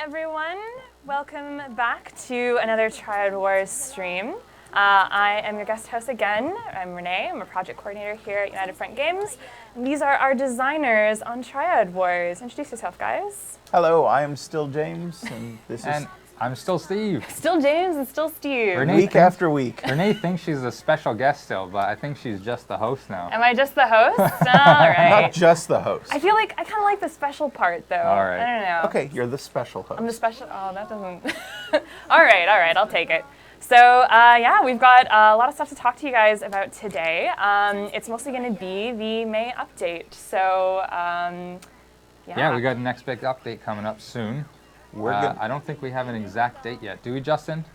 everyone. Welcome back to another Triad Wars stream. I am your guest host again. I'm Renee. I'm a project coordinator here at United Front Games. And these are our designers on Triad Wars. Introduce yourself, guys. Hello, I am still James, and this And I'm still Steve. Still James and still Steve. Renee week after week. Renee thinks she's a special guest still, but I think she's just the host now. Am I just the host? All right. Not just the host. I feel like I kind of like the special part, though. All right. I don't know. Okay, you're the special host. I'm the special. Oh, that doesn't. all right. I'll take it. So yeah, we've got a lot of stuff to talk to you guys about today. It's mostly going to be the May update. So Yeah, we got an next big update coming up soon. I don't think we have an exact date yet. Do we, Justin?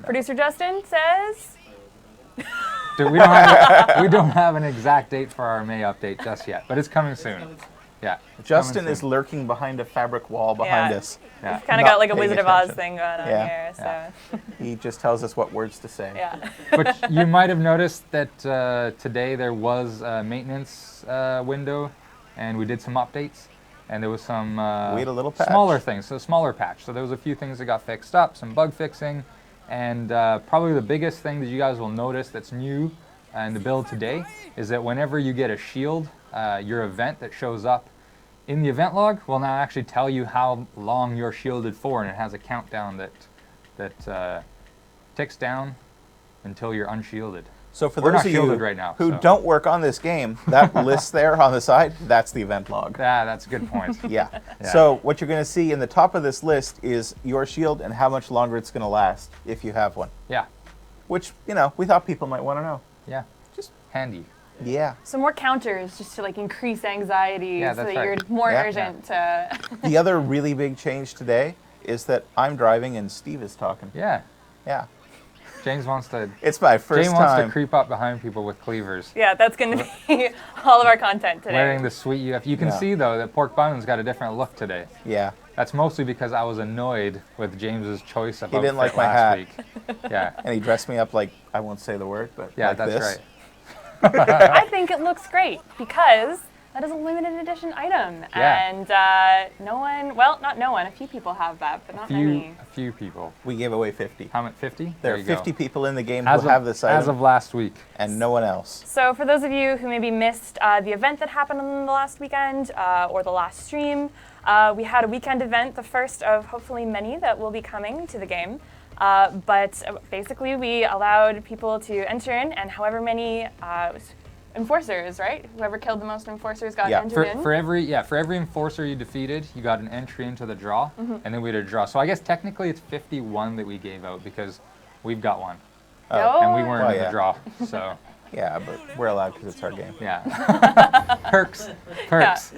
Producer Justin says. We don't have an exact date for our May update just yet, but it's coming soon. Yeah. Justin is lurking behind a fabric wall behind us. Yeah. We've kind of Not got like a paying Wizard of Oz attention. thing going on here. So Yeah. He just tells us what words to say. yeah. But you might have noticed that today there was a maintenance window, and we did some updates, and there was some We had a little patch. smaller things, so a smaller patch. So there was a few things that got fixed up, some bug fixing, and probably the biggest thing that you guys will notice that's new in the build today is that whenever you get a shield, your event that shows up in the event log will now actually tell you how long you're shielded for, and it has a countdown that ticks down until you're unshielded. So for We're those not of you shielded right now, who so. don't work on this game, that list there on the side, that's the event log. Yeah, that's a good point. Yeah. Yeah. So what you're going to see in the top of this list is your shield and how much longer it's going to last if you have one. Yeah, Which, you know, we thought people might want to know. yeah, just handy. Yeah. So more counters just to like increase anxiety, Yeah, so that's that you're right. more Yeah. urgent to. The other really big change today is that I'm driving and Steve is talking. Yeah, Yeah. James wants to. It's my first James wants to time. creep up behind people with cleavers. Yeah, that's going to be all of our content today. Wearing the sweet UF. You can Yeah. see though that Pork Bun's got a different look today. Yeah. That's mostly because I was annoyed with James's choice of He didn't outfit like my last hat. week. Yeah, And he dressed me up like, I won't say the word, but yeah, like that's this. right. I think it looks great because that is a limited edition item. Yeah. And no one, well, not no one, a few people have that, but not many. A few people. We gave away 50. How much? 50? There are you go. 50 people in the game As who of, have this item, as of last week. and no one else. So for those of you who maybe missed the event that happened on the last weekend or the last stream, we had a weekend event, the first of hopefully many that will be coming to the game. But basically we allowed people to enter in, and however many enforcers, right? Whoever killed the most enforcers got Yeah. entered in. For every enforcer you defeated, you got an entry into the draw, and then we had a draw. So I guess technically it's 51 that we gave out because we've got one, Oh, and we weren't Well, in yeah. the draw. So Yeah, but we're allowed because it's our game. yeah, perks. It's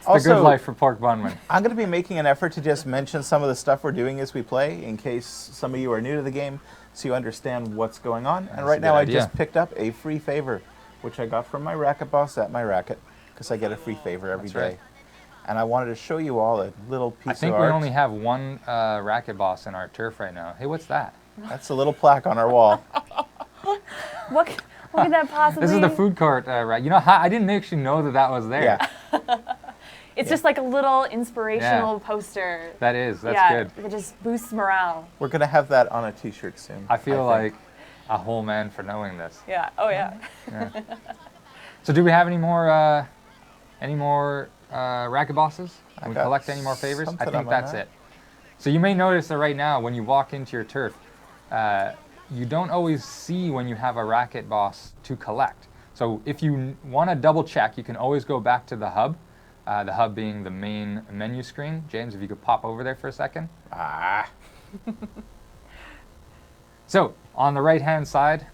Also, the good life for Pork Bunman. I'm going to be making an effort to just mention some of the stuff we're doing as we play, in case some of you are new to the game, so you understand what's going on. That's And a right now good I idea. just picked up a free favor, which I got from my racket boss at my racket, because I get a free favor every That's day. right. And I wanted to show you all a little piece I think of we art. only have one racket boss in our turf right now. Hey, what's that? That's a little plaque on our wall. what could that possibly? This is the food court, right? You know, I didn't actually know that was there. Yeah. It's just like a little inspirational poster. That is. That's yeah, good. It just boosts morale. We're going to have that on a t-shirt soon. I feel think. like a whole man for knowing this. Yeah. Oh yeah. So do we have any more racket bosses? I Can we got collect any more favors? I something think on my that's map. it. So you may notice that right now when you walk into your turf, you don't always see when you have a racket boss to collect. So if you want to double check, you can always go back to the hub being the main menu screen. James, if you could pop over there for a second. Ah. So on the right-hand side,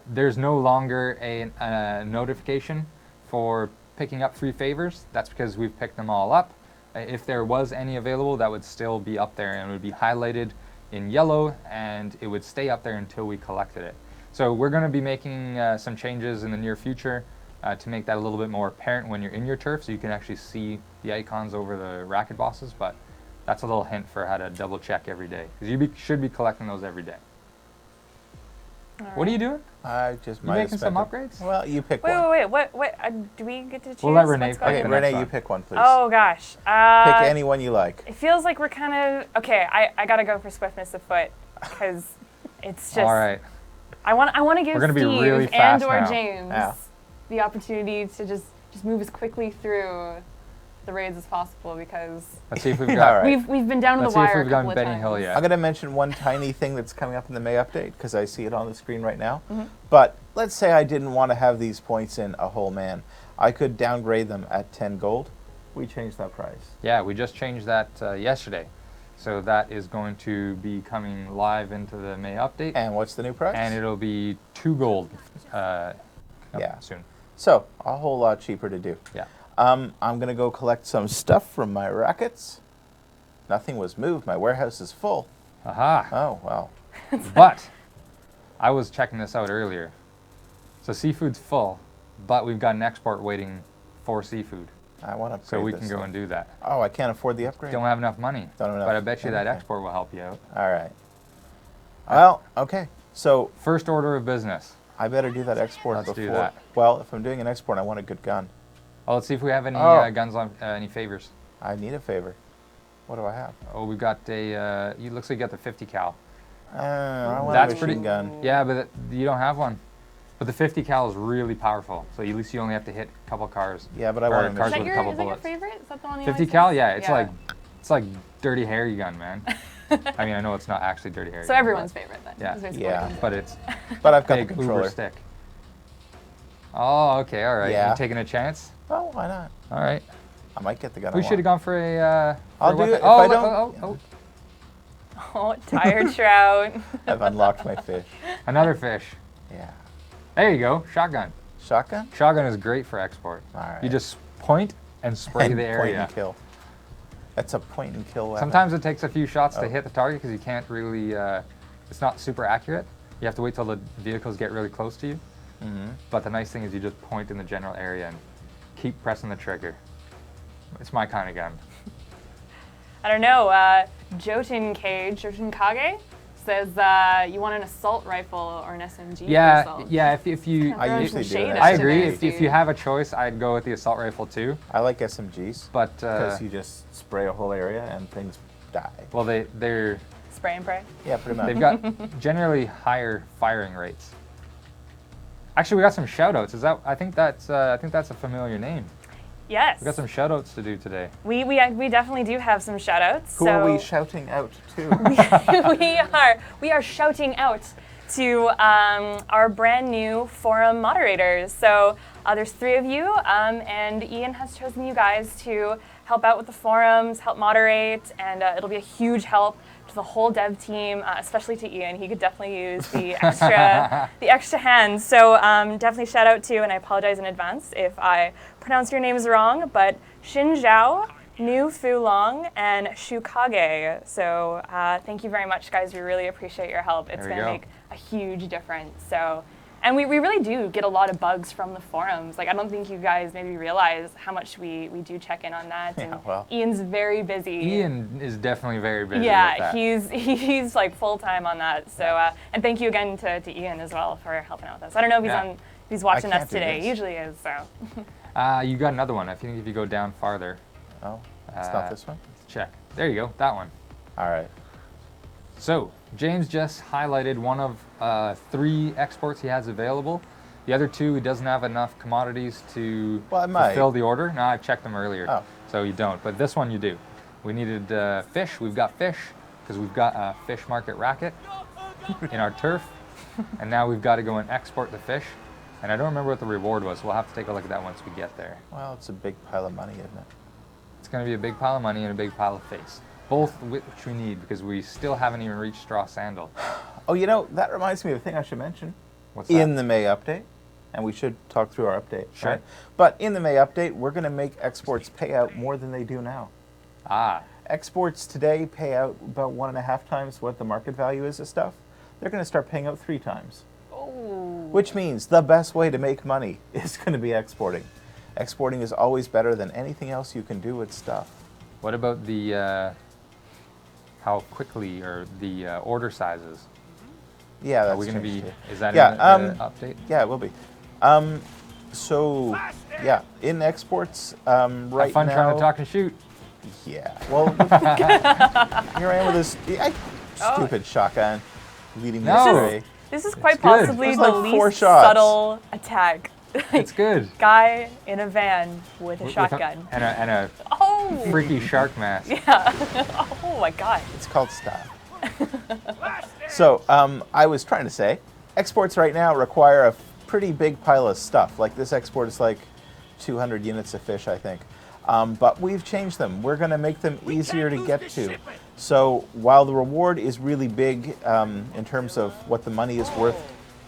there's no longer a notification for picking up free favors. That's because we've picked them all up. If there was any available, that would still be up there and it would be highlighted in yellow, and it would stay up there until we collected it. So we're going to be making some changes in the near future to make that a little bit more apparent when you're in your turf, so you can actually see the icons over the racket bosses. But that's a little hint for how to double check every day, because you should be collecting those every day. What are you doing? I just You might have making some spent upgrades? Well, you pick Wait, one. wait, wait. What? Do we get to choose? We'll let Renee What's pick going Okay, the on? next Renee, one. you pick one, please. Oh gosh. Pick any one you like. It feels like we're kind of okay. I gotta go for swiftness of foot because it's just. All right. I want to give We're gonna be Steve really and fast or now. James Yeah. the opportunity to just move as quickly through the raids as possible because Let's see if we've All got. right. we've been down to Let's the see if wire we've a couple gotten of Benny Hill times. yet. I'm going to mention one tiny thing that's coming up in the May update because I see it on the screen right now. Mm-hmm. But let's say I didn't want to have these points in a whole man. I could downgrade them at 10 gold. We changed that price. Yeah, we just changed that yesterday. So that is going to be coming live into the May update. And what's the new price? And it'll be 2 gold Yeah. soon. So, a whole lot cheaper to do. Yeah. I'm going to go collect some stuff from my rackets. Nothing was moved. My warehouse is full. Aha. Oh, well. But I was checking this out earlier. So seafood's full, but we've got an export waiting for seafood. I want to So we can go and do that. Oh, I can't afford the upgrade? Don't have enough money. Don't have enough. But I bet you that Okay. export will help you out. All right. Well, okay. So, First order of business. I better do that export Let's before. do that. Well, if I'm doing an export, I want a good gun. Oh, let's see if we have any Oh. guns on any favors. I need a favor. What do I have? Oh, we've got a. You looks like you got the 50 cal. I want That's a machine pretty- gun. Yeah, but you don't have one. But the 50 cal is really powerful. So at least you only have to hit a couple cars. Yeah, but I Or want a cars Is with that a machine your, couple is that your bullets. favorite? Is that the one you 50 always cal, use? yeah, it's like dirty Harry gun, man. I mean, I know it's not actually dirty Harry. So gun, everyone's but- favorite then. Yeah. is basically Yeah. what it But it's But I've got big the Uber controller. stick. Oh, okay, all right. Yeah. You taking a chance? Oh, why not? All right. I might get the gun. We I should have want. gone for a. I'll for do weapon. it if Oh, I let- don't- oh. Oh, tired trout. I've unlocked my fish. Another fish. Yeah. There you go. Shotgun. Shotgun? Shotgun is great for export. All right. You just point and spray And the point area. and kill. That's a point and kill weapon. Sometimes it takes a few shots to Oh. hit the target because you can't really. It's not super accurate. You have to wait till the vehicles get really close to you. Mm-hmm. But the nice thing is you just point in the general area and keep pressing the trigger. It's my kind of gun. I don't know. Jotun Kage says you want an assault rifle or an SMG for Yeah, yourself. yeah. If you, Kinda throwing usually some do shade that. at I you agree. there, If you Steve. have a choice, I'd go with the assault rifle too. I like SMGs But because you just spray a whole area and things die. well, they're Spray and pray. Yeah, pretty much. they've got generally higher firing rates. Actually, we got some shout-outs. I think that's a familiar name. Yes. We got some shout-outs to do today. We definitely do have some shout outs. Who so are we shouting out to? we are shouting out to our brand new forum moderators. So there's 3 of you, and Ian has chosen you guys to help out with the forums, help moderate, and it'll be a huge help to the whole dev team, especially to Ian. He could definitely use the extra hands. So definitely shout out to, and I apologize in advance if I pronounce your names wrong, but Xin Zhao, Nu Fu Long, and Shukage. So thank you very much, guys. We really appreciate your help. It's There we going to go. make a huge difference. So, and we really do get a lot of bugs from the forums. Like, I don't think you guys maybe realize how much we do check in on that. Yeah, And well. Ian's very busy. Ian is definitely very busy with Yeah, that. he's like full time on that. So, and thank you again to Ian as well for helping out with us. I don't know if Yeah. he's watching can't us do today. this. He usually is. So, You got another one. I think if you go down farther, Oh, it's Uh, not this one? check. There you go. That one. All right. So, James just highlighted one of 3 exports he has available. The other 2, he doesn't have enough commodities to Well, I might. fulfill the order. No, I've checked them earlier. Oh. So you don't. But this one you do. We needed fish. We've got fish because we've got a fish market racket in our turf. And now we've got to go and export the fish. And I don't remember what the reward was. We'll have to take a look at that once we get there. Well, it's a big pile of money, isn't it? It's going to be a big pile of money and a big pile of face. Both which we need because we still haven't even reached straw sandal. Oh, you know, that reminds me of a thing I should mention. What's that? In the May update, and we should talk through our update. Sure. Right? But in the May update, we're going to make exports pay out more than they do now. Ah, Exports today pay out about 1.5 times what the market value is of stuff. They're going to start paying out 3 times. Which means the best way to make money is going to be exporting. Exporting is always better than anything else you can do with stuff. what about the how quickly or the order sizes? Yeah, that's Are we going to be? changed too. Is that Yeah, in the update? Yeah, it will be. So, yeah, in exports, Have right fun now. trying to talk and shoot. Yeah. Well, here I am with this stupid shotgun leading me No. astray. This is quite It's good. possibly There's the like 4 least shots. subtle attack. It's good. Guy in a van with a With shotgun. and a Oh! freaky shark mask. Yeah. Oh my god. It's called style. So, I was trying to say, exports right now require a pretty big pile of stuff. Like this export is like 200 units of fish, I think. But we've changed them. We're going to make them easier to get to. So while the reward is really big in terms of what the money is worth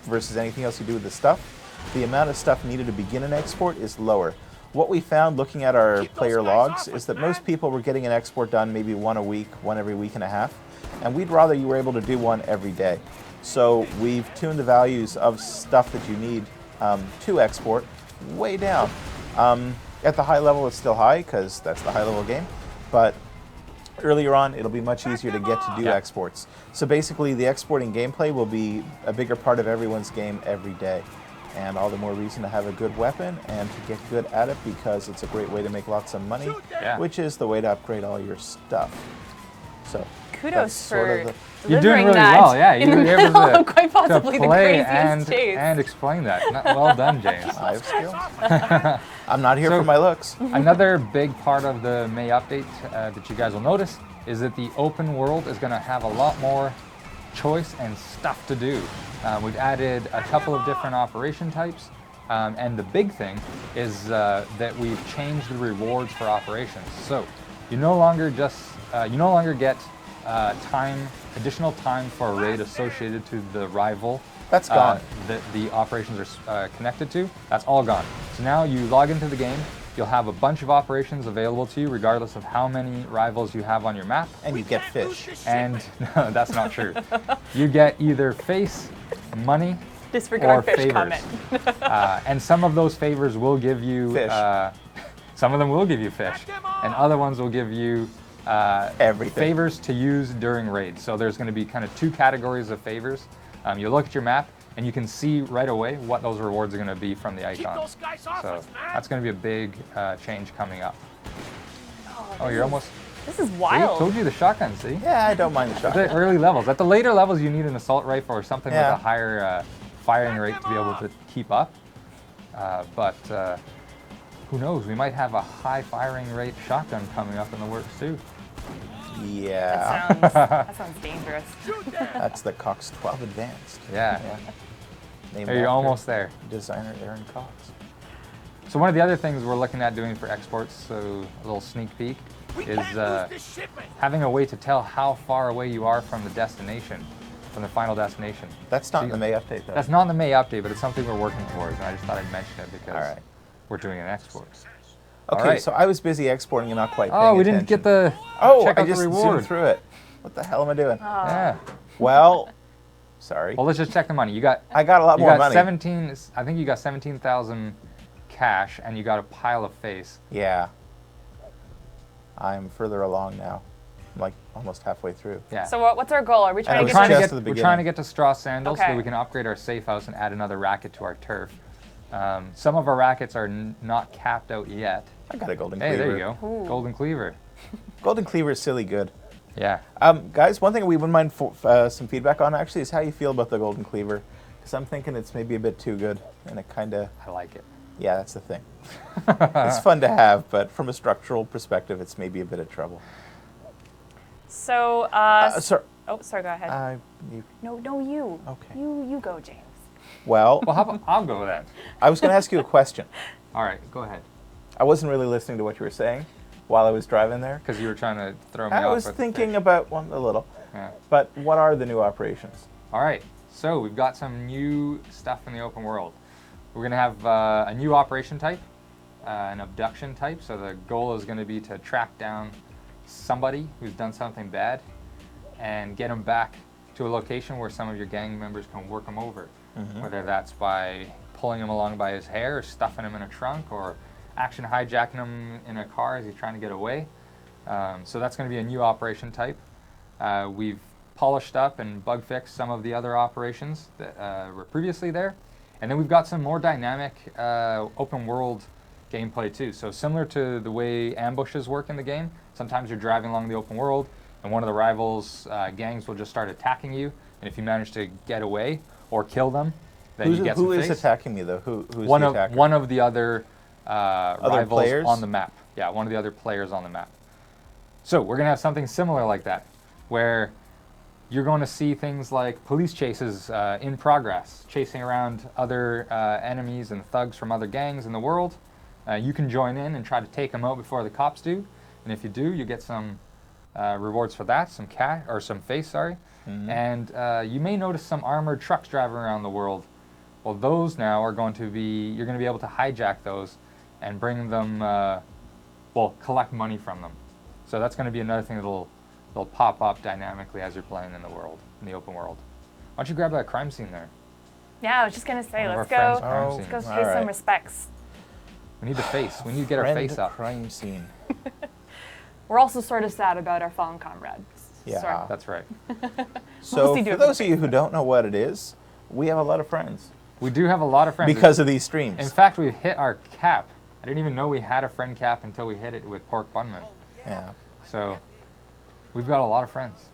versus anything else you do with the stuff, the amount of stuff needed to begin an export is lower. What we found looking at our player logs is that most people were getting an export done maybe one a week, one every week and a half. And we'd rather you were able to do one every day. So we've tuned the values of stuff that you need to export way down. At the high level, it's still high because that's the high level game. But earlier on, it'll be much easier to get to do exports. So basically, the exporting gameplay will be a bigger part of everyone's game every day. And all the more reason to have a good weapon and to get good at it because it's a great way to make lots of money, which is the way to upgrade all your stuff. So Kudos for You're doing really that well, yeah. in You the were able middle to, of quite possibly to the play craziest chase. and explain that. Well done, James. I have skills. I'm not here for my looks. Another big part of the May update that you guys will notice is that the open world is going to have a lot more choice and stuff to do. We've added a couple of different operation types, and the big thing is that we've changed the rewards for operations. So you no longer get additional time for a raid associated to the rival. That's gone. That the operations are connected to. That's all gone. So now you log into the game, you'll have a bunch of operations available to you regardless of how many rivals you have on your map. And you get fish. And no, that's not true. You get either face, money, Disregard or fish favors. comment. And some of those favors will give you Fish. Some of them will give you fish, and other ones will give you Everything. favors to use during raids. So there's going to be kind of 2 categories of favors. You look at your map, and you can see right away what those rewards are going to be from the icons. So that's going to be a big change coming up. Oh, you're almost... This is See, wild. told you the shotgun, see? Yeah, I don't mind the The shotgun. early levels. At the later levels, you need an assault rifle or something Yeah. with a higher firing rate to be able to keep up. But who knows? We might have a high firing rate shotgun coming up in the works too. Yeah. That sounds dangerous. That's the Cox 12 Advanced. Yeah. Named Hey, you're after almost there. Designer Aaron Cox. So one of the other things we're looking at doing for exports, so a little sneak peek, is having a way to tell how far away you are from the destination, from the final destination. That's not in the May update, though. That's not in the May update, but it's something we're working towards, and I just thought I'd mention it because All right. we're doing an export. Okay, All right. so I was busy exporting and not quite paying Oh, we attention. didn't get the Oh, check I out just the zoomed reward. through it. What the hell am I doing? Yeah. Well, sorry. Well, let's just check the money. You got I got a lot you more got money. 17. I think you got 17,000 cash, and you got a pile of face. Yeah. I'm further along now. I'm like almost halfway through. Yeah. So what's our goal? Are we trying And to it was get just to at the we're trying to beginning. get to straw sandals so Okay. that we can upgrade our safe house and add another racket to our turf. Some of our rackets are not capped out yet. I got a golden Hey, cleaver. there you go. Ooh. Golden cleaver. Golden cleaver is silly good. Yeah. Guys, one thing we wouldn't mind some feedback on actually is how you feel about the golden cleaver. Because I'm thinking it's maybe a bit too good, and it kind of, I like it. yeah, that's the thing. It's fun to have, but from a structural perspective, it's maybe a bit of trouble. So, Sorry. oh, sorry, go ahead. You, No, you. Okay. You go, James. well, Well, how about I'll go then. I was going to ask you a question. All right, go ahead. I wasn't really listening to what you were saying while I was driving there. Because you were trying to throw me I off. was with the thinking fish. about one a little. Yeah. But what are the new operations? All right, so we've got some new stuff in the open world. We're going to have a new operation type, an abduction type. So the goal is going to be to track down somebody who's done something bad and get them back to a location where some of your gang members can work them over. Whether that's by pulling him along by his hair or stuffing him in a trunk or action hijacking him in a car as he's trying to get away. So that's going to be a new operation type. We've polished up and bug fixed some of the other operations that were previously there. And then we've got some more dynamic open world gameplay too. So similar to the way ambushes work in the game, sometimes you're driving along the open world and one of the rivals' gangs will just start attacking you. And if you manage to get away or kill them, then you get some face. Who is attacking me though? Who's one the of attacker? one of the other rivals players? on the map. Yeah, one of the other players on the map. So we're gonna have something similar like that, where you're going to see things like police chases in progress, chasing around other enemies and thugs from other gangs in the world. You can join in and try to take them out before the cops do, and if you do, you get some rewards for that, some cash or some face, sorry. Mm-hmm. And you may notice some armored trucks driving around the world. Well, those now are going to be, you're going to be able to hijack those and bring them, well, collect money from them. So that's going to be another thing that'll pop up dynamically as you're playing in the world, in the open world. Why don't you grab that crime scene there? Yeah, I was just gonna say, One of let's our friends' go. crime Let's go scenes. pay some Alright. respects. We need the face. We need to get our Friend face up. crime scene. We're also sort of sad about our fallen comrades. Yeah. Sorry. That's right. So Mostly do for it for those of you who don't know what it is, we have a lot of friends We do have a lot of friends. because of these streams. In fact, we've hit our cap. I didn't even know we had a friend cap until we hit it with Pork Bunman. Yeah, So we've got a lot of friends.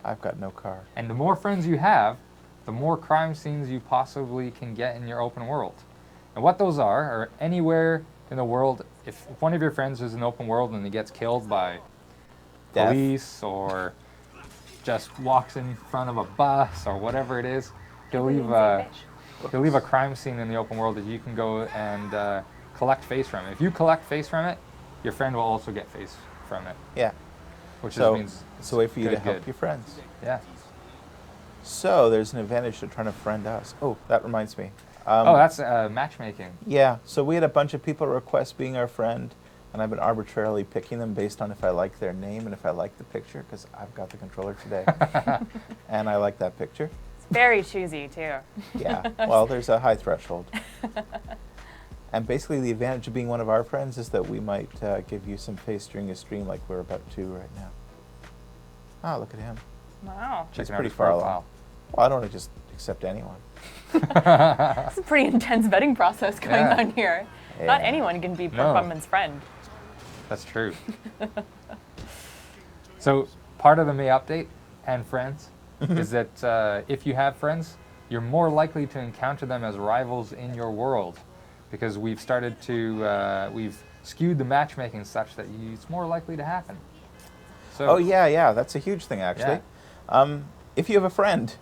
I've got no car. And the more friends you have, the more crime scenes you possibly can get in your open world. And what those are anywhere in the world, if one of your friends is in open world and he gets killed by Death. police or just walks in front of a bus or whatever it is, he'll leave a crime scene in the open world that you can go and collect face from. If you collect face from it, your friend will also get face from it, Yeah. which So means it's a way for you to good, help good. your friends. yeah. So there's an advantage to trying to friend us. Oh, that reminds me. Oh, that's matchmaking. Yeah, so we had a bunch of people request being our friend, and I've been arbitrarily picking them based on if I like their name and if I like the picture, because I've got the controller today. And I like that picture. It's very choosy too. Yeah, well, there's a high threshold. And basically the advantage of being one of our friends is that we might give you some face during a stream like we're about to right now. Oh, look at him. Wow. He's Checking out pretty his far profile. along. Well, I don't want to just accept anyone. It's a pretty intense vetting process going Yeah. on here. Not Yeah. anyone can be No. Pork Bunman's friend. That's true. So part of the May update and friends is that if you have friends, you're more likely to encounter them as rivals in your world, because we've started to we've skewed the matchmaking such that it's more likely to happen. So Oh, yeah, that's a huge thing, actually. If you have a friend,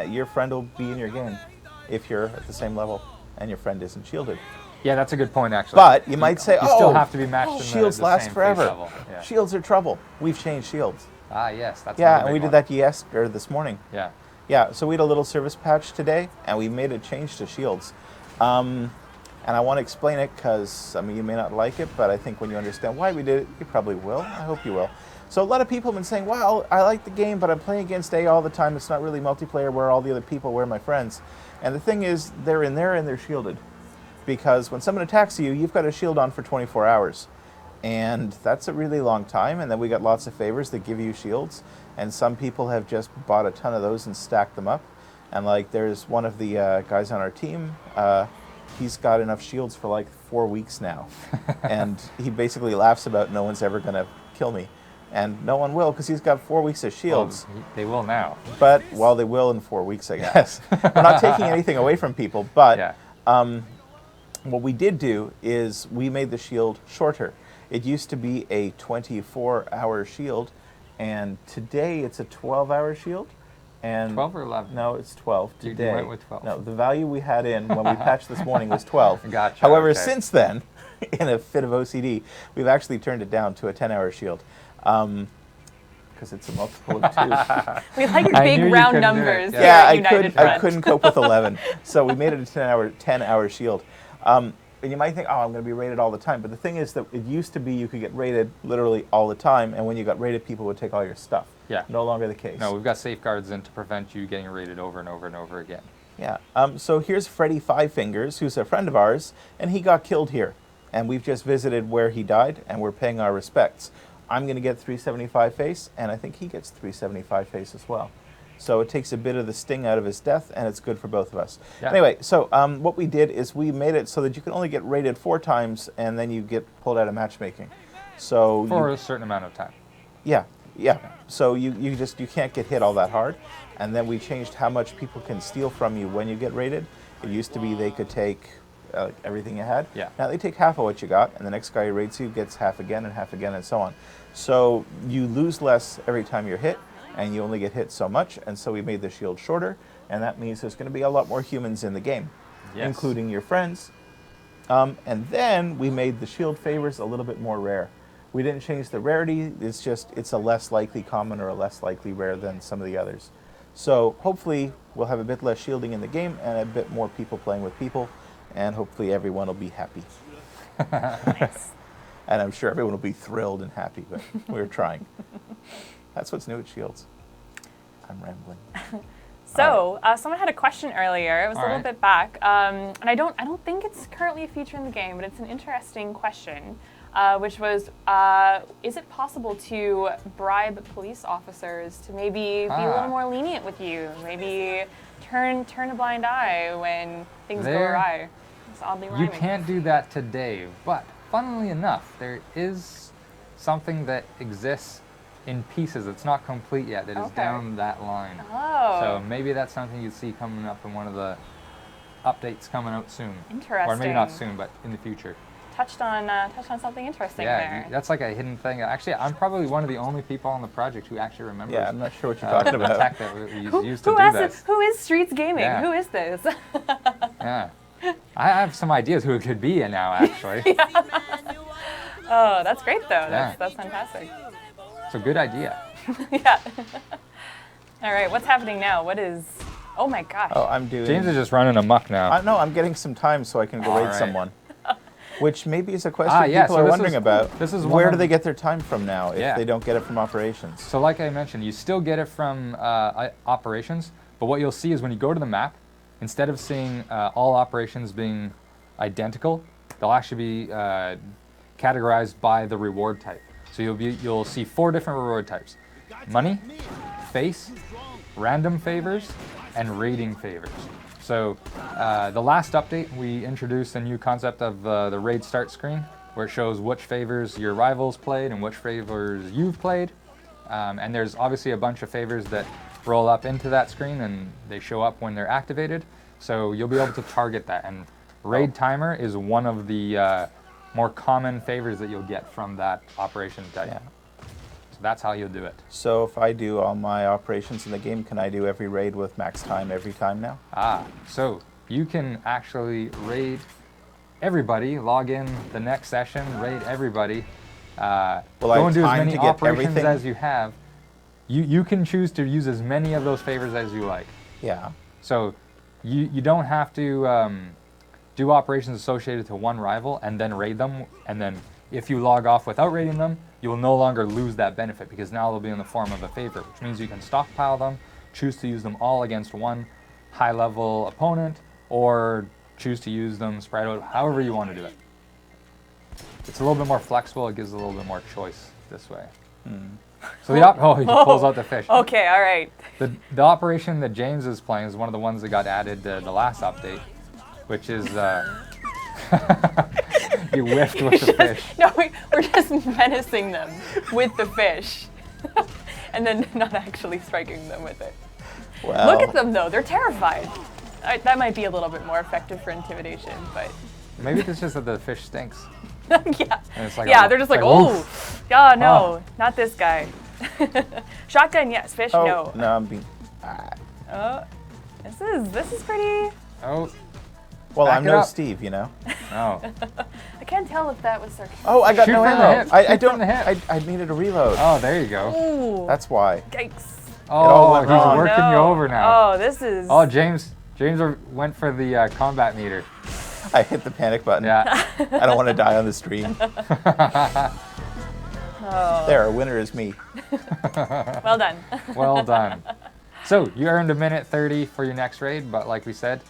your friend will be in your game if you're at the same level and your friend isn't shielded. yeah, that's a good point actually. But you might say, you still have to be matched in the shields last same face forever. level. Yeah. Shields are trouble. We've changed shields. Ah, yes, that's Yeah, another and we big did one. that this morning. Yeah. Yeah, so we had a little service patch today, and we made a change to shields. And I want to explain it because, I mean, you may not like it, but I think when you understand why we did it, you probably will. I hope you will. So a lot of people have been saying, well, I like the game, but I'm playing against A all the time. It's not really multiplayer where all the other people were my friends. And the thing is, they're in there and they're shielded. Because when someone attacks you, you've got a shield on for 24 hours. And that's a really long time. And then we got lots of favors that give you shields. And some people have just bought a ton of those and stacked them up. And like there's one of the guys on our team, he's got enough shields for like 4 weeks now. And he basically laughs about no one's ever going to kill me. And no one will because he's got 4 weeks of shields. Well, they will now. But, well, they will in 4 weeks, I guess. We're not taking anything away from people. But Yeah. what we did do is we made the shield shorter. It used to be a 24-hour shield. And today it's a 12-hour shield. And 12 or 11? No, it's 12 You today. went with 12. No, the value we had in when we patched this morning was 12. Gotcha, However, okay. since then, in a fit of OCD, we've actually turned it down to a 10-hour shield. Because it's a multiple of 2. We like I big knew you round couldn't do it, numbers. yeah. here Yeah, at I United Front. couldn't cope with 11. So we made it a 10-hour shield. And you might think, oh, I'm going to be rated all the time. But the thing is that it used to be you could get rated literally all the time. And when you got rated, people would take all your stuff. Yeah. No longer the case. No, we've got safeguards in to prevent you getting raided over and over and over again. Yeah. So here's Freddy Five Fingers, who's a friend of ours, and he got killed here. And we've just visited where he died, and we're paying our respects. I'm going to get 375 face, and I think he gets 375 face as well. So it takes a bit of the sting out of his death, and it's good for both of us. Yeah. Anyway, so what we did is we made it so that you can only get rated 4 times, and then you get pulled out of matchmaking. So For a certain amount of time. yeah. So you can't get hit all that hard. And then we changed how much people can steal from you when you get rated. It used to be they could take everything you had. Yeah. Now they take half of what you got, and the next guy who rates you gets half again, and so on. So you lose less every time you're hit, and you only get hit so much. And so we made the shield shorter, and that means there's going to be a lot more humans in the game, Yes. including your friends. And then we made the shield favors a little bit more rare. We didn't change the rarity. It's a less likely common or a less likely rare than some of the others. So hopefully we'll have a bit less shielding in the game and a bit more people playing with people, and hopefully everyone will be happy. Nice. And I'm sure everyone will be thrilled and happy, but we're trying. That's what's new at Shields. I'm rambling. So, someone had a question earlier. It was a little Alright. bit back, and I don't think it's currently a feature in the game, but it's an interesting question, which was, is it possible to bribe police officers to maybe be a little more lenient with you? Maybe turn a blind eye when things go awry. It's oddly rhyming. You can't do that today, but funnily enough, there is something that exists in pieces. It's not complete yet. It is Okay. down that line. Oh. So maybe that's something you see coming up in one of the updates coming out soon. Interesting. Or maybe not soon, but in the future. Touched on something interesting Yeah, there. that's like a hidden thing. Actually, I'm probably one of the only people on the project who actually remembers. Yeah, I'm not sure what you're talking the about. tech that we used to Who do asked this. it? Who is Streets Gaming? Yeah. Who is this? Yeah. I have some ideas who it could be now, actually. Oh, that's great though. Yeah. That's fantastic. It's a good idea. Yeah. All right, what's happening now? What is? Oh my gosh. Oh, I'm doing... James is just running amok now. No, I'm getting some time so I can go All raid right. someone. Which maybe is a question yeah, people so are this wondering is- about. this is one where of- do they get their time from now if Yeah. they don't get it from operations? So like I mentioned, you still get it from operations, but what you'll see is when you go to the map, instead of seeing all operations being identical, they'll actually be categorized by the reward type. So you'll see 4 different reward types: money, face, random favors, and rating favors. So the last update, we introduced a new concept of the raid start screen, where it shows which favors your rivals played and which favors you've played. And there's obviously a bunch of favors that roll up into that screen, and they show up when they're activated. So you'll be able to target that. And raid timer is one of the more common favors that you'll get from that operation type. Yeah. So that's how you'll do it. So if I do all my operations in the game, can I do every raid with max time every time now? So you can actually raid everybody, log in the next session, raid everybody, Will I go have and do as time many to get operations everything? as you have. You can choose to use as many of those favors as you like. Yeah. So you don't have to do operations associated to one rival and then raid them, and then if you log off without raiding them, you will no longer lose that benefit because now they'll be in the form of a favor, which means you can stockpile them, choose to use them all against one high-level opponent, or choose to use them spread out however you want to do it. It's a little bit more flexible. It gives a little bit more choice this way. So he pulls out the fish. Okay, all right. The operation that James is playing is one of the ones that got added to the last update, which is you whiffed with the fish. No, we're just menacing them with the fish, and then not actually striking them with it. Well, Look at them though; they're terrified. That might be a little bit more effective for intimidation, but Maybe it's just that the fish stinks. yeah, And it's like yeah, a- they're just it's like, like, oh, "Oof." yeah, no, not this guy. Shotgun, yes. Fish, Oh, no. no, I'm being... Oh, this is pretty. Oh, Well, Back I'm it no up. Steve, you know? no. I can't tell if that was sarcastic. Oh, I got Shoot no from the ammo. hip. I Shoot don't... from the hip. I needed a reload. Oh, there you go. Ooh, That's why. yikes. all Oh, went he's wrong. working no. you over now. Oh, this is. Oh, James went for the combat meter. I hit the panic button. Yeah. I don't want to die on the stream. Oh, There, a winner is me. well done. Well done. So you earned a minute 30 for your next raid, but like we said,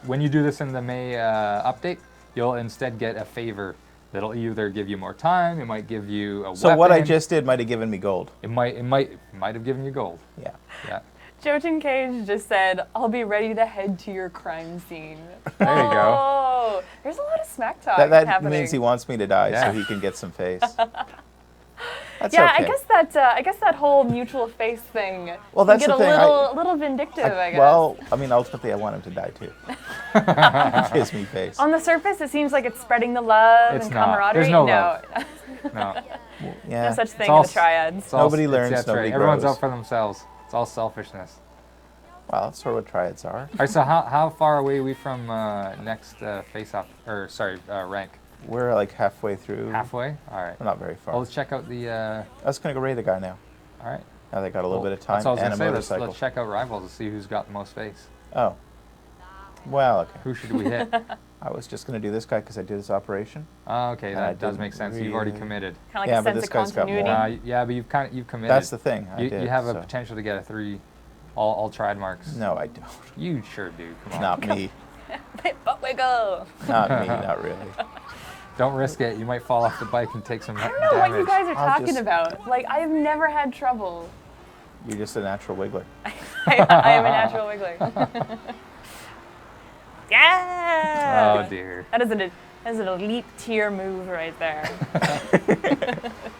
when you do this in the May update, you'll instead get a favor That'll either give you more time, it might give you a So weapon. what I just did might have given me gold. It might have given you gold. Yeah. Yeah. Jojin Cage just said, "I'll be ready to head to your crime scene." There you go. Oh, there's a lot of smack talk That happening. means he wants me to die Yeah. so he can get some face. That's Yeah, okay. I guess that whole mutual face thing Well, can that's get the thing, a little vindictive, I guess. Well, I mean, ultimately, I want him to die too. He gives me face. On the surface, it seems like it's spreading the love It's and not. camaraderie. There's no love. No. Yeah. No such thing all in the triads. It's all- Nobody learns, that's nobody right. Everyone's grows. out for themselves. It's all selfishness. Well, that's sort of what triads are. All right, so how far away are we from next face-off, or sorry, rank? We're like halfway through. Halfway? All right. We're not very far. Well, let's check out the, I was going to go raid the guy now. all right. Now they got a little bit of time That's what I and was a gonna say. motorcycle. Let's check out rivals to see who's got the most face. Oh. Well, okay. Who should we hit? I was just going to do this guy because I did his operation. Oh, okay, And I that does didn't make sense. You've already really- committed. Kind of like Yeah, a but sense this of guy's got more. continuity. Yeah, but you've committed. That's the thing. I You did, have a so. potential to get a 3 all tried marks. No, I don't. You sure do. Come on. Not me. Butt wiggle. Not me. Not really. Don't risk it. You might fall off the bike and take some I don't know what you guys are I'll talking just- about. Like, I've never had trouble. You're just a natural wiggler. I am a natural wiggler. Yeah. Oh dear. That is an elite tier move right there.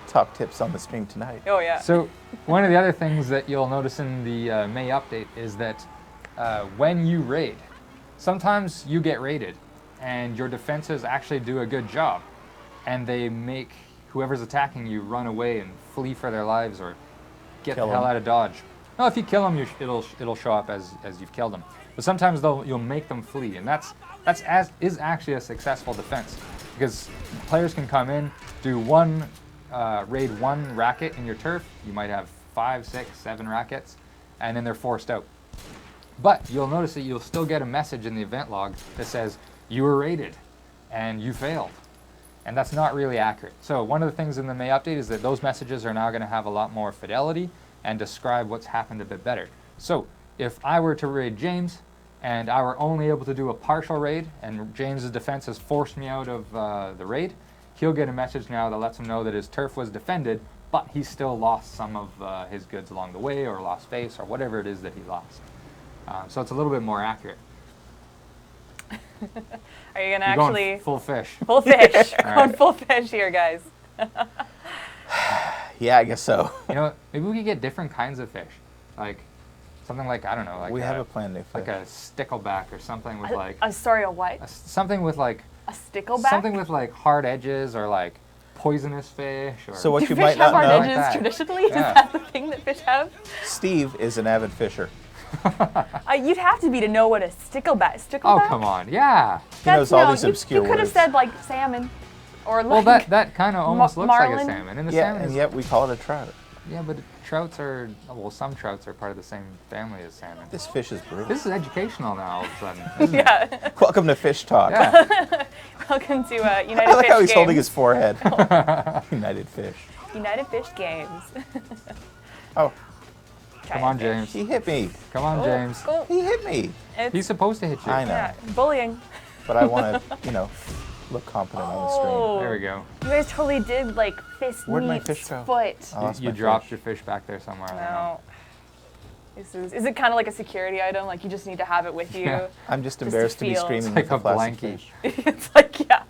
Top tips on the stream tonight. Oh yeah. So one of the other things that you'll notice in the May update is that when you raid, sometimes you get raided and your defenses actually do a good job and they make whoever's attacking you run away and flee for their lives or get Kill the hell 'em. out of Dodge. No, if you kill them, it'll show up as you've killed them. But sometimes you'll make them flee, and that's actually a successful defense because players can come in, do raid one racket in your turf. You might have 5, 6, 7 rackets, and then they're forced out. But you'll notice that you'll still get a message in the event log that says you were raided and you failed. And that's not really accurate. So one of the things in the May update is that those messages are now going to have a lot more fidelity and describe what's happened a bit better. So if I were to raid James and I were only able to do a partial raid and James's defense has forced me out of the raid, he'll get a message now that lets him know that his turf was defended, but he still lost some of his goods along the way or lost face or whatever it is that he lost. So it's a little bit more accurate. Are you gonna You're going actually full fish. full fish? All Going right. full fish here, guys. Yeah, I guess so. You know, maybe we could get different kinds of fish, like something like I don't know, like We have a plan, new fish. like a stickleback or something with like Sorry, a what? something with like A stickleback? something with like hard edges or like poisonous fish or So what Do you fish might have not hard know, Like edges that. traditionally? Yeah. Is that the thing that fish have? Steve is an avid fisher. You'd have to be to know what a stickleback. oh Stickleback? come on, yeah. He knows all these you, obscure You could have words. said like salmon, or like. Well, that kind of almost looks like a marlin? salmon, and the Yeah, salmon and is yet we call it a trout. yeah, but trouts are some trouts are part of the same family as salmon. This fish is brutal. This is educational now all of a sudden. Isn't it? Yeah. Welcome to Fish Talk. Yeah. Welcome to United I like Fish how he's Games. holding his forehead. United Fish. United Fish Games. Oh, Come on, James. he hit me. Come on, James. Oh, He hit me. it's, He's supposed to hit you. I know. yeah, bullying. But I want to, look competent on the stream. Oh. There we go. You guys totally did like fist Where'd my meets fish go? foot. I lost You my dropped fish. your fish back there somewhere. I don't know. No. Is it kind of like a security item? Like you just need to have it with you? Yeah. I'm just to embarrassed to be feel. screaming It's like with a a plastic blankie. fish. It's like, yeah.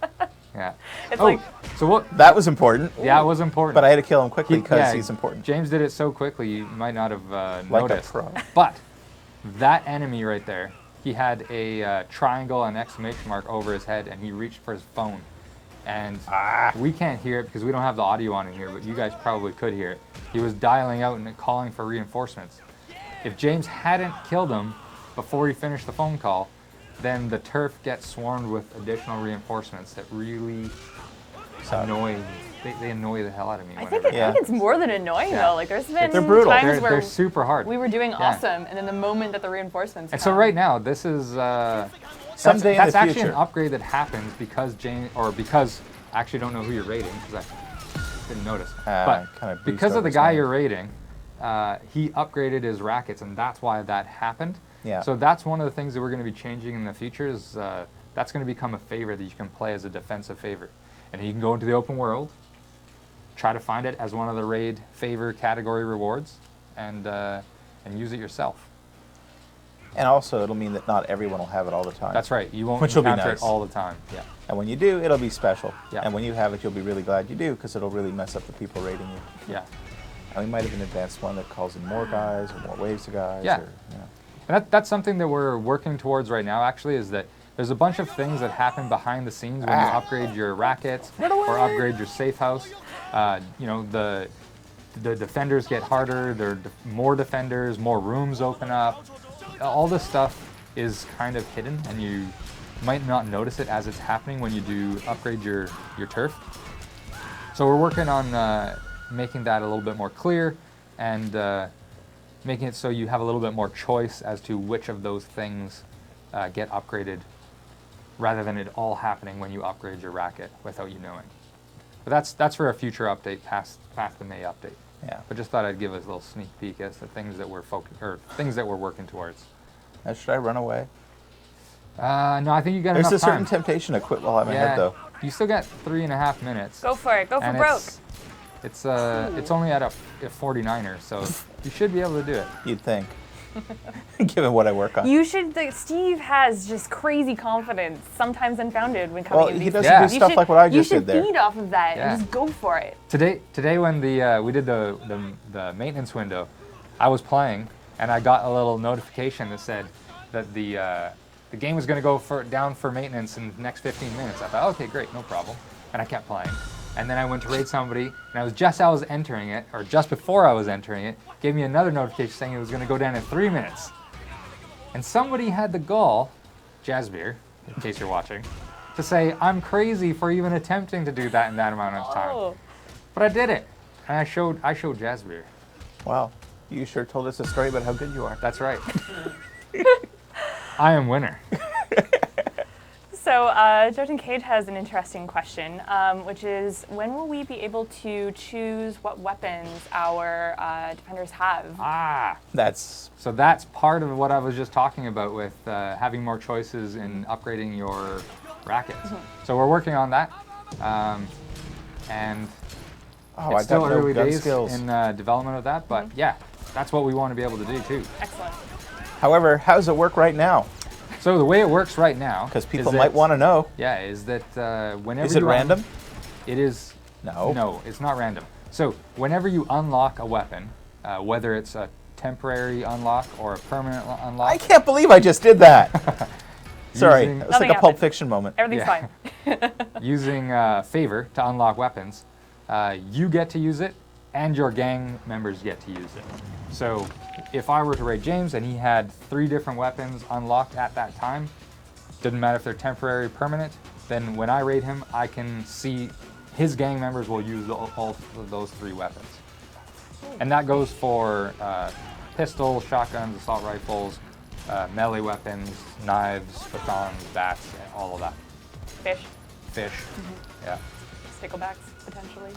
Yeah. It's Oh, like, so what? That was important. Yeah, it was important. But I had to kill him quickly because Yeah, he's important. James did it so quickly you might not have Like a noticed. pro. But that enemy right there, he had a triangle and exclamation mark over his head, and he reached for his phone. And we can't hear it because we don't have the audio on in here, but you guys probably could hear it. He was dialing out and calling for reinforcements. If James hadn't killed him before he finished the phone call, then the turf gets swarmed with additional reinforcements that really annoy. They annoy the hell out of me. I think, whenever- Yeah. it's more than annoying Yeah. though. Like there's been They're brutal. times They're, where they're super hard. we were doing Yeah. awesome, and then the moment that the reinforcements And come, so right now, this is Someday in that's the actually future. an upgrade that happens because because I actually don't know who you're raiding because I didn't notice. kinda But breezed because of over the his guy name. you're raiding, he upgraded his rackets, and that's why that happened. Yeah. So that's one of the things that we're going to be changing in the future. Is that's going to become a favor that you can play as a defensive favor. And you can go into the open world, try to find it as one of the raid favor category rewards, and use it yourself. And also, it'll mean that not everyone will have it all the time. That's right. You won't Which will be encounter nice. it all the time. Yeah. And when you do, it'll be special. Yeah. And when you have it, you'll be really glad you do, because it'll really mess up the people raiding you. Yeah. And we might have an advanced one that calls in more guys or more waves of guys. Yeah. Or, And that's something that we're working towards right now, actually, is that there's a bunch of things that happen behind the scenes when you upgrade your rackets or upgrade your safe house. You know, the defenders get harder, there are more defenders, more rooms open up. All this stuff is kind of hidden, and you might not notice it as it's happening when you do upgrade your turf. So we're working on making that a little bit more clear, and making it so you have a little bit more choice as to which of those things get upgraded, rather than it all happening when you upgrade your racket without you knowing. But that's for a future update past the May update. Yeah. But just thought I'd give us a little sneak peek as to things that we're things that we're working towards. Should I run away? No, I think you got There's enough a certain time. temptation to quit while I'm ahead, though. You still got 3.5 minutes. Go for it. Go for and broke. It's only at a 49er, so you should be able to do it. You'd think. Given what I work on. You should. Steve has just crazy confidence, sometimes unfounded, when coming Well, in he these doesn't games. do stuff like what I just You did there. should feed off of that Yeah. and just go for it. Today when we did the maintenance window, I was playing and I got a little notification that said that the game was going to go down for maintenance in the next 15 minutes. I thought, okay, great, no problem, and I kept playing. And then I went to raid somebody, and I was entering it, or just before I was entering it, gave me another notification saying it was going to go down in 3 minutes. And somebody had the gall, Jazzbeer, in case you're watching, to say I'm crazy for even attempting to do that in that amount of time. Oh. But I did it, and I showed Jazzbeer. Wow. You sure told us a story about how good you are. That's right. I am winner. So, Judge Cage has an interesting question, which is, when will we be able to choose what weapons our defenders have? So that's part of what I was just talking about with having more choices in upgrading your rackets. So we're working on that, and it's still early days in development of that, but yeah, that's what we want to be able to do too. Excellent. However, how does it work right now? So the way it works right now, Because people might want to know. Yeah, is that whenever Is it random? It is. No. No, it's not random. So whenever you unlock a weapon, whether it's a temporary unlock or a permanent unlock. I can't believe I just did that. Sorry, Using- it was Nothing like a Pulp happened. Fiction moment. Everything's fine. Using favor to unlock weapons, you get to use it, and your gang members get to use it. So if I were to raid James and he had 3 different weapons unlocked at that time, doesn't matter if they're temporary or permanent, then when I raid him, I can see his gang members will use all of those 3 weapons. And that goes for pistols, shotguns, assault rifles, melee weapons, knives, batons, bats, all of that. Fish. Yeah. Sticklebacks, potentially.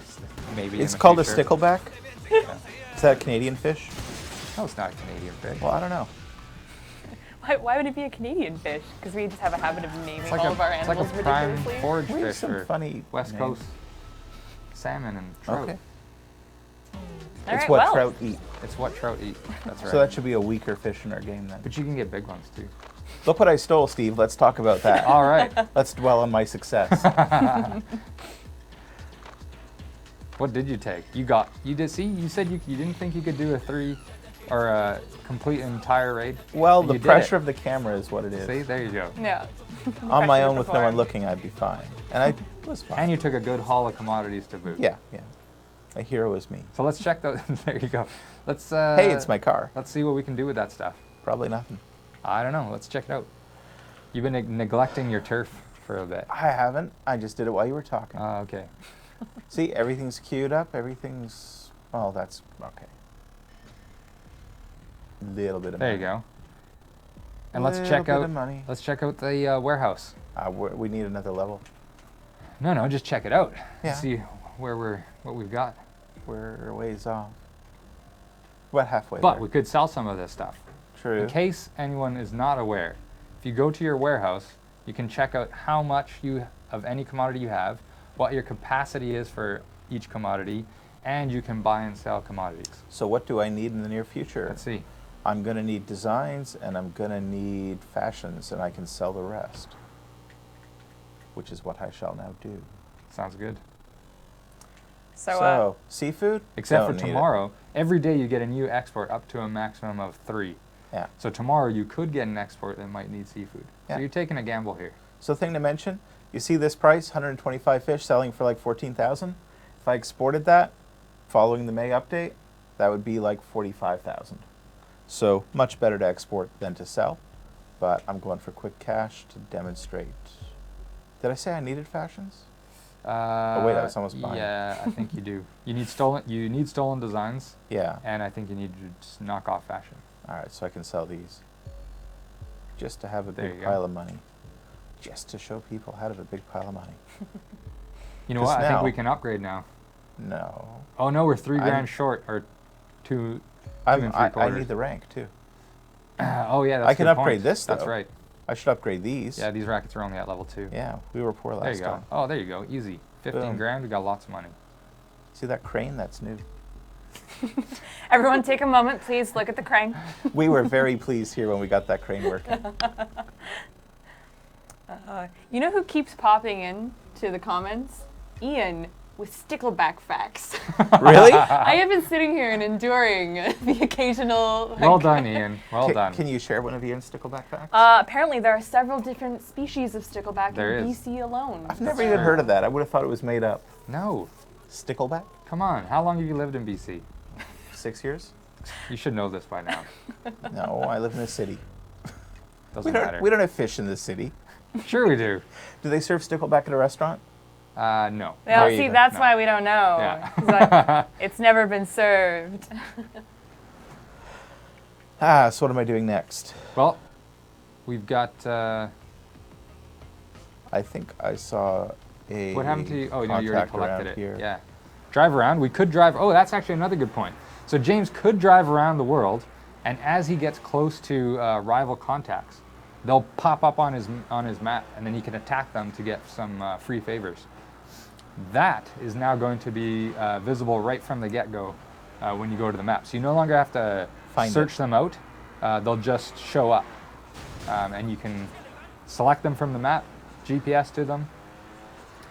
Maybe. It's in the called a future. stickleback? Is that a Canadian fish? No, it's not a Canadian fish. Well, I don't know. Why would it be a Canadian fish? Because we just have a habit of naming It's like all of our it's like animals a prime ridiculously. forage We have fish some or funny West names. Coast salmon and trout. Okay. All It's right, what well, trout eat. It's what trout eat. That's right. So that should be a weaker fish in our game then. But you can get big ones too. Look what I stole, Steve. Let's talk about that. All right. Let's dwell on my success. What did you take? You did see. You said you didn't think you could do a 3 or a complete entire raid. Well, And the you did pressure it. of the camera is what it is. See, there you go. Yeah. On my Pressure own with no perform. one looking, I'd be fine. And I was fine. And you took a good haul of commodities to boot. Yeah. A hero is me. So let's check those. There you go. Let's. Hey, it's my car. Let's see what we can do with that stuff. Probably nothing. I don't know. Let's check it out. You've been neglecting your turf for a bit. I haven't. I just did it while you were talking. Okay. See, everything's queued up. Everything's. Oh, that's okay. Little bit of There money. you go. And let's Little check bit out. of money. Let's check out the warehouse. We need another level. No, just check it out. Yeah. See what we've got. We're a ways off. About halfway But there. we could sell some of this stuff. True. In case anyone is not aware, if you go to your warehouse, you can check out how much of any commodity you have, what your capacity is for each commodity, and you can buy and sell commodities. So what do I need in the near future? Let's see. I'm going to need designs, and I'm going to need fashions, and I can sell the rest, which is what I shall now do. Sounds good. So, seafood? Except Don't for need it. tomorrow, every day you get a new export up to a maximum of 3. Yeah. So tomorrow you could get an export that might need seafood. Yeah. So you're taking a gamble here. So thing to mention, you see this price, 125 fish selling for like 14,000. If I exported that, following the May update, that would be like 45,000. So much better to export than to sell, but I'm going for quick cash to demonstrate. Did I say I needed fashions? Oh wait, I was almost buying. Yeah, I think you do. You need stolen designs, Yeah. and I think you need to just knock off fashion. All right, so I can sell these. Just to have a There big you go. pile of money. Just to show people how to have a big pile of money. You know 'Cause what? I think now- we can upgrade now. No. Oh no, we're 3 I'm- grand short, or 2 I and three need quarters. the rank too. Oh yeah, that's I a can good upgrade point. this, That's though. right. I should upgrade these. Yeah, these rackets are only at level 2. Yeah, we were poor There last you go. time. Oh, there you go. Easy. 15 Boom. grand. We got lots of money. See that crane? That's new. everyone take a moment, please look at the crane. We were very pleased here when we got that crane working. You know who keeps popping in to the comments? Ian with stickleback facts. Really? I have been sitting here and enduring the occasional. like- Well done, Ian. Well done. Can you share one of Ian's stickleback facts? Apparently, there are several different species of stickleback There in is. BC alone. I've never even heard of that. I would have thought it was made up. No. Stickleback? Come on. How long have you lived in BC? 6 years? You should know this by now. No, I live in a city. Doesn't matter. We don't have fish in the city. Sure we do. Do they serve stickleback at a restaurant? No. Well, There you see, go. that's No. why we don't know. Yeah. 'Cause it's never been served. So what am I doing next? Well, we've got. I think I saw a What happened to you? Oh, no, you already contact collected around it. here. Yeah. Drive around. We could drive. Oh, that's actually another good point. So James could drive around the world, and as he gets close to rival contacts, they'll pop up on his map, and then he can attack them to get some free favors. That is now going to be visible right from the get-go when you go to the map. So you no longer have to Find search it. them out. They'll just show up, and you can select them from the map, GPS to them,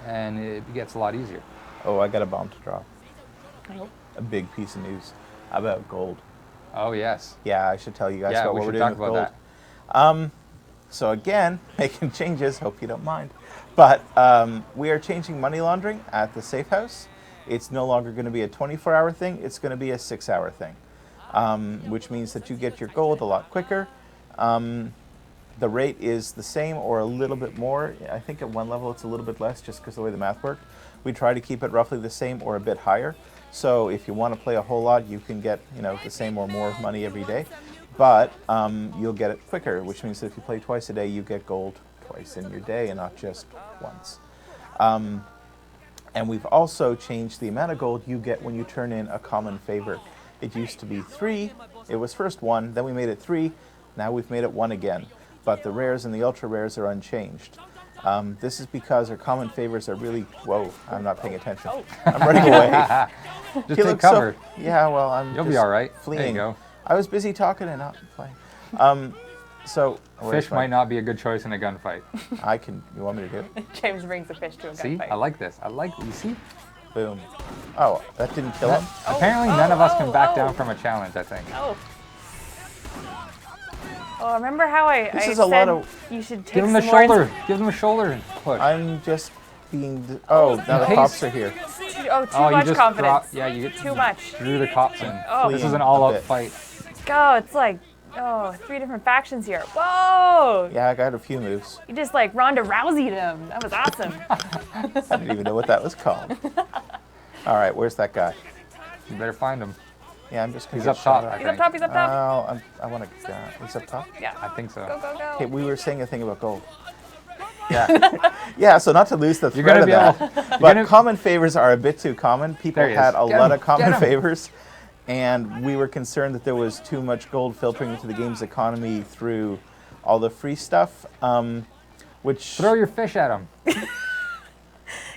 and it gets a lot easier. Oh, I got a bomb to drop. Nope. A big piece of news about gold. Oh yes. Yeah, I should tell you guys Yeah, about we what we're should doing talk with about gold. that. So again, making changes, hope you don't mind. But we are changing money laundering at the safe house. It's no longer going to be a 24-hour thing, it's going to be a 6-hour thing, which means that you get your gold a lot quicker. The rate is the same or a little bit more. I think at one level it's a little bit less just because of the way the math worked. We try to keep it roughly the same or a bit higher. So if you want to play a whole lot, you can get the same or more money every day. But you'll get it quicker, which means that if you play twice a day, you get gold twice in your day and not just once. And we've also changed the amount of gold you get when you turn in a common favor. It used to be 3. It was first 1, then we made it 3. Now we've made it 1 again. But the rares and the ultra rares are unchanged. This is because our common favors are really... Whoa, I'm not paying attention. I'm running away. Just He take looks cover. Yeah, well, I'm You'll be just all right. fleeing. There you go. I was busy talking and not playing. Where's Fish my- might not be a good choice in a gunfight. I can. You want me to do it? James brings the fish to a See, gunfight. I like this. I like. You see, Boom. Oh, that didn't kill him. apparently none of us can back oh. down from a challenge. I think. Oh. Oh, remember how I This is said a lot of- you should take Give him the some more shoulder. Give him a shoulder push. I'm just being. Oh, now the Pace. cops are here. too oh, you much just confidence. Dropped, yeah, you get Too much. Drew the cops in. Oh. This is Fleeing an a all-out bit. fight. Go, it's like 3 different factions here. Whoa! Yeah, I got a few moves. You just like Ronda Rousey'd him. That was awesome. I didn't even know what that was called. All right, where's that guy? You better find him. Yeah, I'm just gonna He's get up top. shot at. He's up top. He's up top. Oh, I want to. He's up top. Yeah. I think so. Go, go, go. Okay, we were saying a thing about gold. Yeah. Yeah, so not to lose the You're thread gonna of be that. able. But gonna- common favors are a bit too common. People There he had is. a Get lot him, of common get him. favors, and we were concerned that there was too much gold filtering into the game's economy through all the free stuff, which Throw your fish at him.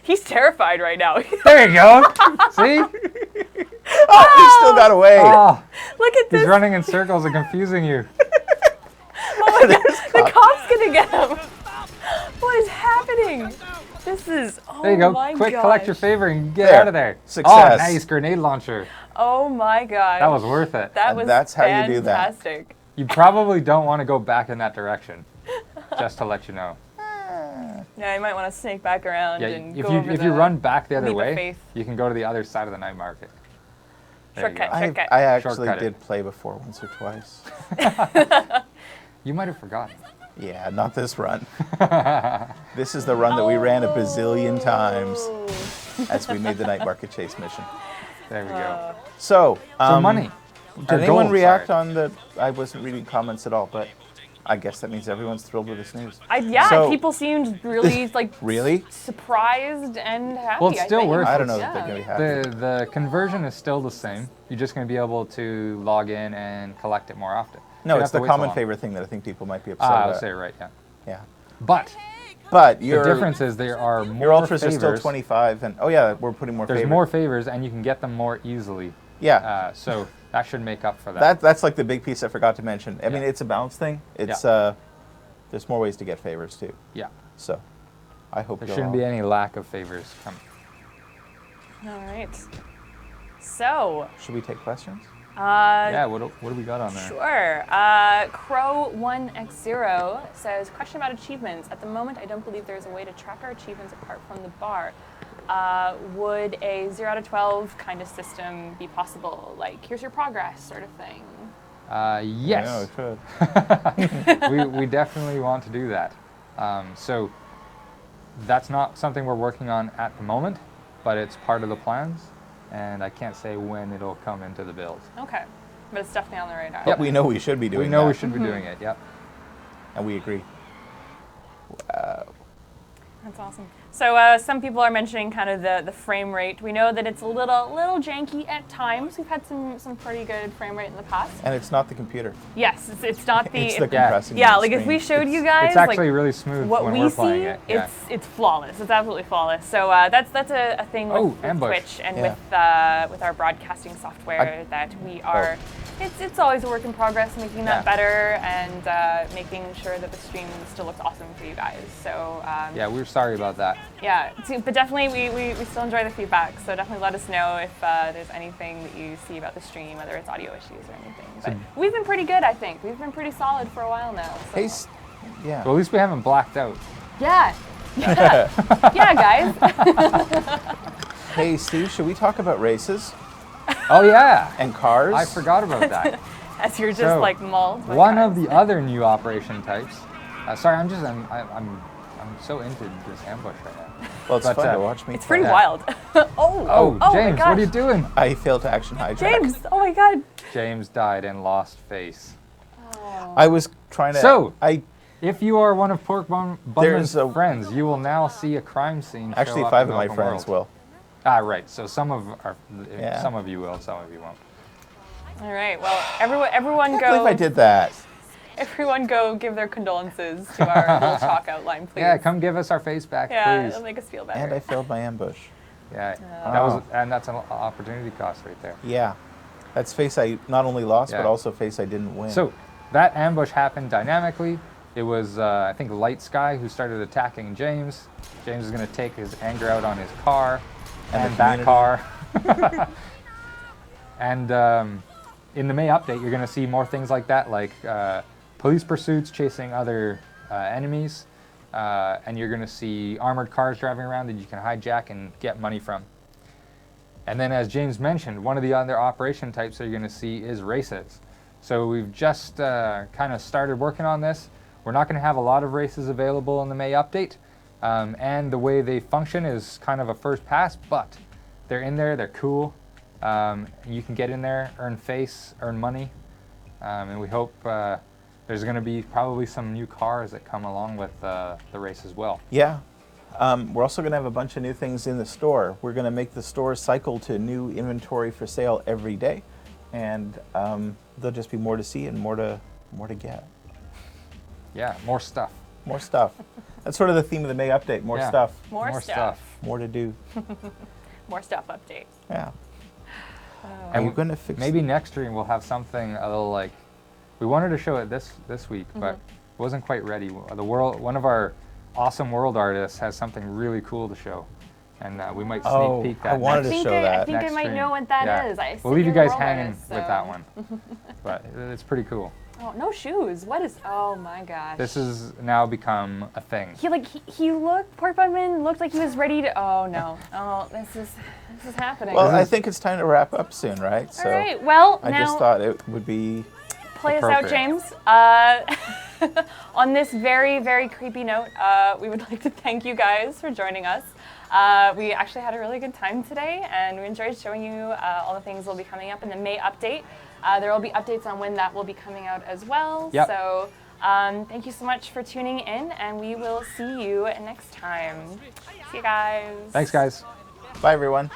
He's terrified right now. There you go. See? Oh, he still got away. Oh, Look at this. he's running in circles and confusing you. Oh my god, the cop's gonna get him. What is happening? This is, oh There you go. my Quick, gosh. collect your favor and get There. out of there. Success. Oh, nice grenade launcher. Oh my god. That was worth it. That And was that's how you do that. fantastic. You probably don't want to go back in that direction, just to let you know. Yeah, you might want to snake back around Yeah, and if go you over if you the run back the other leap of way, faith. you can go to the other side of the night market. There you Shortcut. go. Shortcut. I actually Shortcut it. did play before once or twice. You might have forgotten. Yeah, not this run. This is the run that we ran a bazillion times as we made the night market chase mission. There we go. So, So money. Did Or anyone gold, react sorry. on the? I wasn't reading comments at all, but I guess that means everyone's thrilled with this news. Yeah, So- people seemed really like Really? surprised and happy. Well, it's still think. worth I it. don't know Yeah. that they're gonna be happy. The conversion is still the same. You're just going to be able to log in and collect it more often. No, You don't it's have to the wait so common long. favorite thing that I think people might be upset Ah, I about. would say right, yeah. Yeah, But but the your difference is there are more your ultras favors. are still 25, and oh yeah, we're putting more. There's favorites. more favors, and you can get them more easily. Yeah, So that should make up for that. that's like the big piece I forgot to mention. I mean, Yeah. it's a balance thing. It's there's more ways to get favors too. Yeah. So, I hope There you'll shouldn't all- be any lack of favors coming. All right. So, Should we take questions? Yeah, what do we got on there? sure. Crow1x0 says, question about achievements. At the moment, I don't believe there's a way to track our achievements apart from the bar. Would a 0 out of 12 kind of system be possible? Like, here's your progress sort of thing. Yes. Yeah, it should. we definitely want to do that. So that's not something we're working on at the moment, but it's part of the plans, and I can't say when it'll come into the build. Okay. But it's definitely on the radar. But we know we should be doing We know we that, should be doing it, yep. and we agree. That's awesome. So some people are mentioning kind of the frame rate. We know that it's a little janky at times. We've had some pretty good frame rate in the past. And it's not the computer. Yes, it's not the... It's the Yeah. compressing. yeah, of the like if we screen. showed you guys It's actually like, really smooth what when we we're see, playing it. Yeah. it's flawless. It's absolutely flawless. So that's a thing with, Oh, with ambush. Twitch and Yeah. with our broadcasting software that we are. It's always a work in progress, making that Yeah. better and making sure that the stream still looks awesome for you guys. So Yeah, we're sorry about that. yeah, but definitely we still enjoy the feedback. So definitely let us know if there's anything that you see about the stream, whether it's audio issues or anything. But we've been pretty good, I think. We've been pretty solid for a while now. So. Hey, yeah. Well, at least we haven't blacked out. Yeah. Yeah. Yeah, guys. Hey, Steve, should we talk about races Oh yeah, and cars? I forgot about that. As you're just So, like mauled. by One cars. of the other new operation types. Sorry, I'm so into this ambush right now. Well, it's but, fun to watch me. It's pretty play. wild. Oh, my James, gosh. what are you doing? I failed to action hijack. James, oh my god. James died and lost face. I was trying to. So- I If you are one of Pork Bunman's There's a- friends, you will now see a crime scene. show actually up 5 in of my open friends world. will. Ah, right. So some of Yeah. some of you will, some of you won't. All right. Well, everyone I go. can't believe I did that. Everyone go give their condolences to our little chalk outline, please. Yeah, come give us our face back, Yeah, please. it'll make us feel better. And I failed my ambush. Yeah, Oh. that's an opportunity cost right there. Yeah. That's face I not only lost, but Yeah. also face I didn't win. So that ambush happened dynamically. It was, I think, Light Sky who started attacking James. James is going to take his anger out on his car And and, the that community. car. And in the May update, you're going to see more things like that, like police pursuits chasing other enemies. And you're going to see armored cars driving around that you can hijack and get money from. And then, as James mentioned, one of the other operation types that you're going to see is races. So we've just kind of started working on this. We're not going to have a lot of races available in the May update. And the way they function is kind of a first pass, but they're in there, they're cool. You can get in there, earn face, earn money. And we hope there's going to be probably some new cars that come along with the race as well. yeah. We're also going to have a bunch of new things in the store. We're going to make the store cycle to new inventory for sale every day. And there'll just be more to see and more to get. Yeah, more stuff. More stuff. That's sort of the theme of the May update. More Yeah. stuff. More stuff. More to do. More stuff update. Yeah. And Are you going to fix maybe next stream we'll have something a little like, we wanted to show it this week, but it wasn't quite ready. One of our awesome world artists has something really cool to show, and we might sneak peek that. I wanted to show that. I think I might know what that is. We'll leave you guys hanging with that one, but it's pretty cool. Oh, no shoes. What is? Oh my gosh. This has now become a thing. He looked. Pork Bugman looked like he was ready to. Oh no. Oh, this is happening. Well, I think it's time to wrap up soon, right? All right. Well, I now just thought it would be. Play us out, James. On this very, very creepy note, we would like to thank you guys for joining us. We actually had a really good time today, and we enjoyed showing you all the things that will be coming up in the May update. There will be updates on when that will be coming out as well. Yep. So thank you so much for tuning in, and we will see you next time. See you guys. Thanks, guys. Bye, everyone.